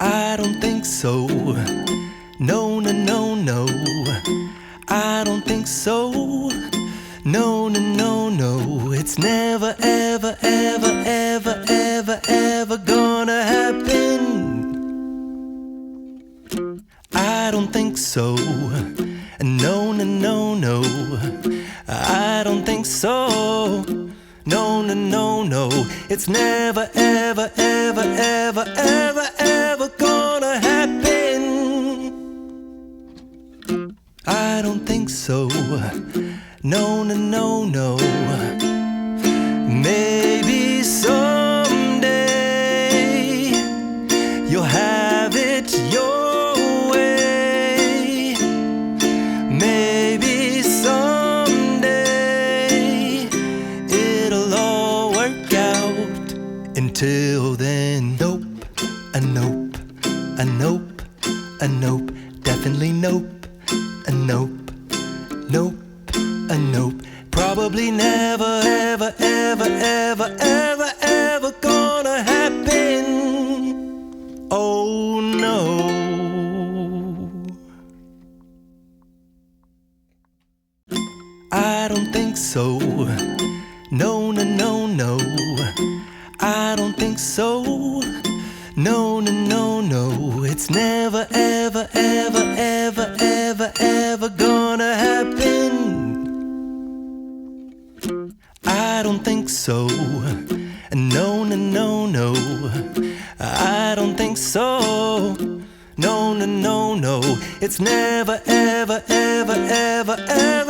I don't think so. No, no, no, no. I don't think so. No, no, no, no. It's never, ever, ever, ever, ever, ever gonna happen. I don't think so. No, no, no, no. I don't think so. No, no, no, no. It's never, ever, ever, ever, ever, ever gonna happen. I don't think so. No, no, no, no. Maybe someday you'll have it your way. Maybe someday it'll all work out. Until then, nope, a nope, a nope, a nope, definitely nope, a nope, nope, a nope. Probably never, ever, ever, ever, ever, ever gonna happen. Oh no. I don't think so. No, no, no, no. I don't think so. No, no, no, no. It's never, ever, ever, ever, ever, ever gonna happen. I don't think so. No, no, no, no. I don't think so. No, no, no, no. It's never, ever, ever, ever, ever